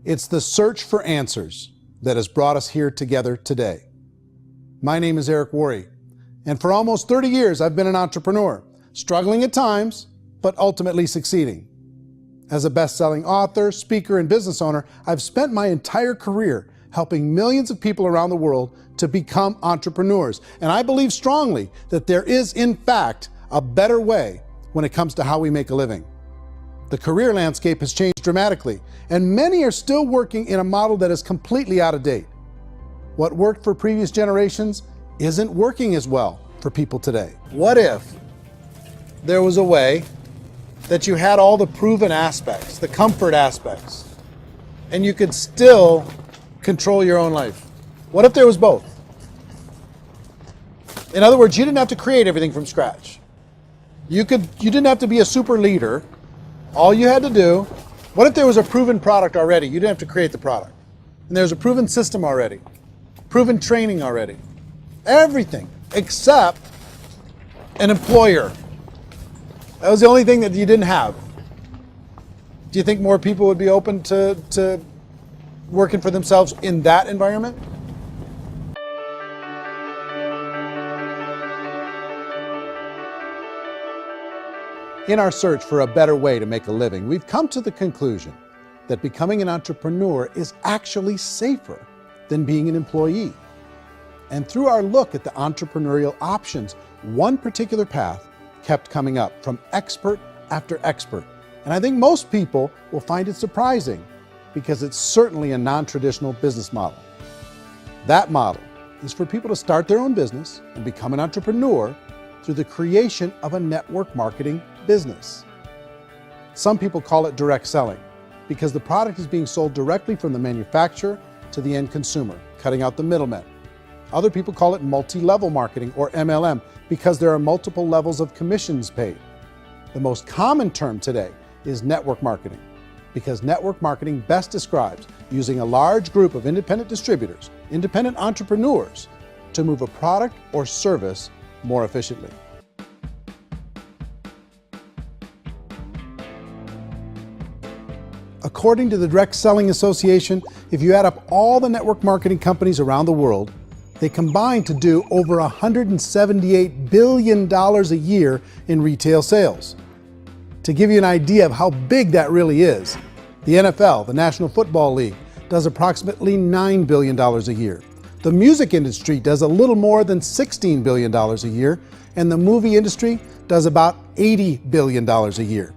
It's the search for answers that has brought us here together today. My name is Eric Worre, and for almost 30 years I've been an entrepreneur, struggling at times, but ultimately succeeding. As a best-selling author, speaker, and business owner, I've spent my entire career helping millions of people around the world to become entrepreneurs. And I believe strongly that there is, in fact, a better way when it comes to how we make a living. The career landscape has changed dramatically, and many are still working in a model that is completely out of date. What worked for previous generations isn't working as well for people today. What if there was a way that you had all the proven aspects, the comfort aspects, and you could still control your own life? What if there was both? In other words, you didn't have to create everything from scratch. You didn't have to be a super leader. All you had to do, what if there was a proven product already? You didn't have to create the product. And there's a proven system already, proven training already. Everything except an employer. That was the only thing that you didn't have. Do you think more people would be open to working for themselves in that environment? In our search for a better way to make a living, we've come to the conclusion that becoming an entrepreneur is actually safer than being an employee. And through our look at the entrepreneurial options, one particular path kept coming up from expert after expert. And I think most people will find it surprising because it's certainly a non-traditional business model. That model is for people to start their own business and become an entrepreneur through the creation of a network marketing business. Some people call it direct selling because the product is being sold directly from the manufacturer to the end consumer, cutting out the middlemen. Other people call it multi-level marketing, or MLM, because there are multiple levels of commissions paid. The most common term today is network marketing, because network marketing best describes using a large group of independent distributors, independent entrepreneurs, to move a product or service more efficiently. According to the Direct Selling Association, if you add up all the network marketing companies around the world, they combine to do over $178 billion a year in retail sales. To give you an idea of how big that really is, the NFL, the National Football League, does approximately $9 billion a year. The music industry does a little more than $16 billion a year, and the movie industry does about $80 billion a year.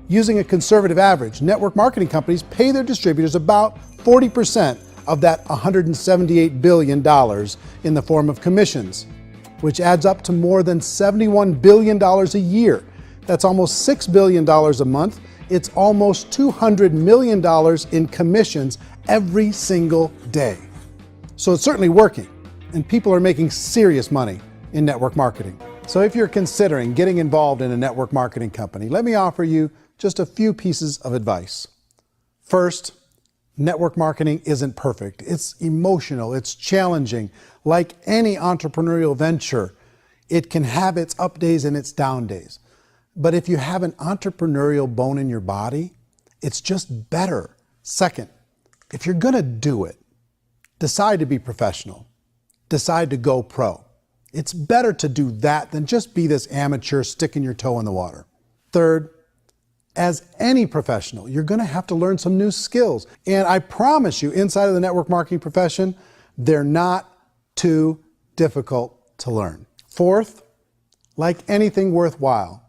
Using a conservative average, network marketing companies pay their distributors about 40% of that $178 billion in the form of commissions, which adds up to more than $71 billion a year. That's almost $6 billion a month. It's almost $200 million in commissions every single day. So it's certainly working, and people are making serious money in network marketing. So if you're considering getting involved in a network marketing company, let me offer you just a few pieces of advice. First, network marketing isn't perfect. It's emotional, it's challenging. Like any entrepreneurial venture, it can have its up days and its down days. But if you have an entrepreneurial bone in your body, it's just better. Second, if you're gonna do it, decide to be professional. Decide to go pro. It's better to do that than just be this amateur sticking your toe in the water. Third, as any professional, you're gonna have to learn some new skills. And I promise you, inside of the network marketing profession, they're not too difficult to learn. Fourth, like anything worthwhile,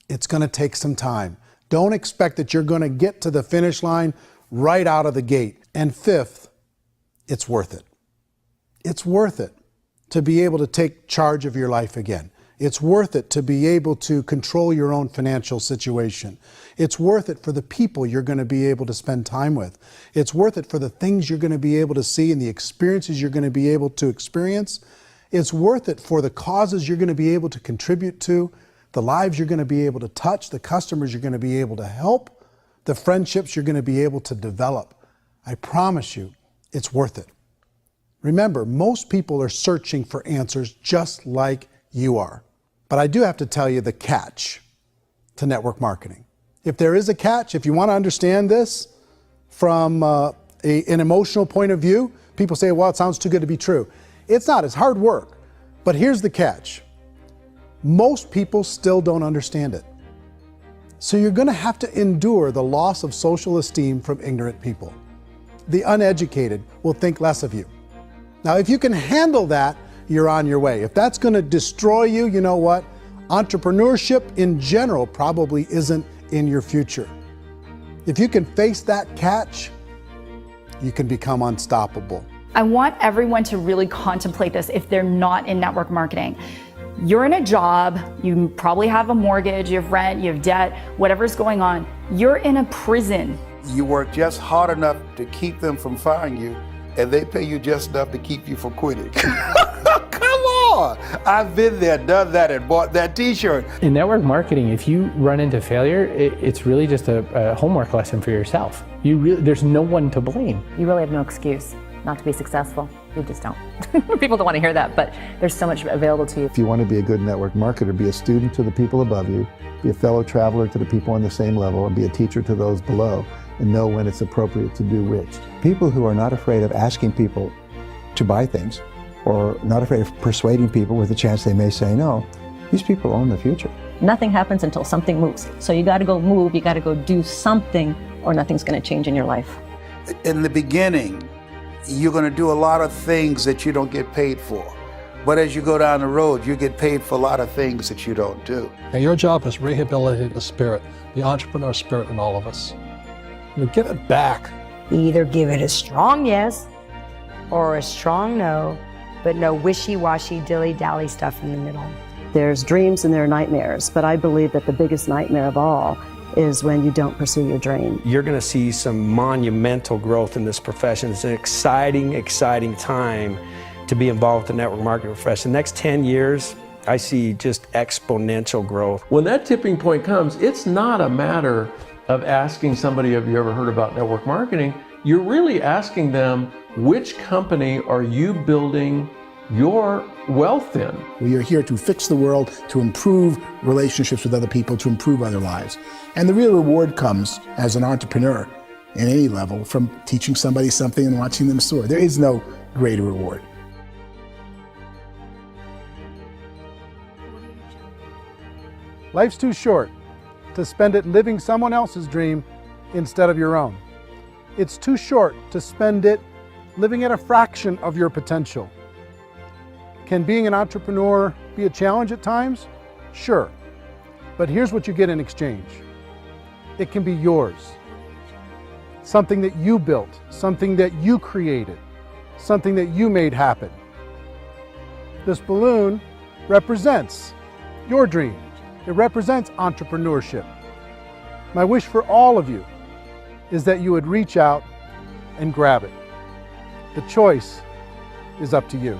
it's gonna take some time. Don't expect that you're gonna get to the finish line right out of the gate. And fifth, it's worth it. It's worth it to be able to take charge of your life again. It's worth it to be able to control your own financial situation. It's worth it for the people you're going to be able to spend time with. It's worth it for the things you're going to be able to see and the experiences you're going to be able to experience. It's worth it for the causes you're going to be able to contribute to, the lives you're going to be able to touch, the customers you're going to be able to help, the friendships you're going to be able to develop. I promise you, it's worth it. Remember, most people are searching for answers just like you are. But I do have to tell you the catch to network marketing. If there is a catch, if you want to understand this, from an emotional point of view. People say, well, it sounds too good to be true. It's not, it's hard work. But here's the catch. Most people still don't understand it. So you're going to have to endure the loss of social esteem from ignorant people. The uneducated will think less of you. Now, if you can handle that, you're on your way. If that's going to destroy you, you know what? Entrepreneurship in general probably isn't in your future. If you can face that catch, you can become unstoppable. I want everyone to really contemplate this if they're not in network marketing. You're in a job, you probably have a mortgage, you have rent, you have debt, whatever's going on. You're in a prison. You work just hard enough to keep them from firing you, and they pay you just enough to keep you from quitting. Come on! I've been there, done that, and bought that t-shirt. In network marketing, if you run into failure, it's really just a homework lesson for yourself. There's no one to blame. You really have no excuse not to be successful. You just don't. People don't want to hear that, but there's so much available to you. If you want to be a good network marketer, be a student to the people above you, be a fellow traveler to the people on the same level, and be a teacher to those below, and know when it's appropriate to do which. People who are not afraid of asking people to buy things, or not afraid of persuading people with a chance they may say no, these people own the future. Nothing happens until something moves. So you got to go move, you got to go do something, or nothing's going to change in your life. In the beginning, you're going to do a lot of things that you don't get paid for. But as you go down the road, you get paid for a lot of things that you don't do. And your job is rehabilitate the spirit, the entrepreneur spirit in all of us. Get it back. You either give it a strong yes or a strong no, but no wishy-washy, dilly-dally stuff in the middle. There's dreams and there are nightmares, but I believe that the biggest nightmare of all is when you don't pursue your dream. You're going to see some monumental growth in this profession. It's an exciting, exciting time to be involved with the network marketing profession. The next 10 years, I see just exponential growth. When that tipping point comes, it's not a matter of asking somebody, have you ever heard about network marketing? You're really asking them, which company are you building your wealth in? We are here to fix the world, to improve relationships with other people, to improve other lives. And the real reward comes as an entrepreneur at any level from teaching somebody something and watching them soar. There is no greater reward. Life's too short to spend it living someone else's dream instead of your own. It's too short to spend it living at a fraction of your potential. Can being an entrepreneur be a challenge at times? Sure. But here's what you get in exchange. It can be yours. Something that you built, something that you created, something that you made happen. This balloon represents your dream. It represents entrepreneurship. My wish for all of you is that you would reach out and grab it. The choice is up to you.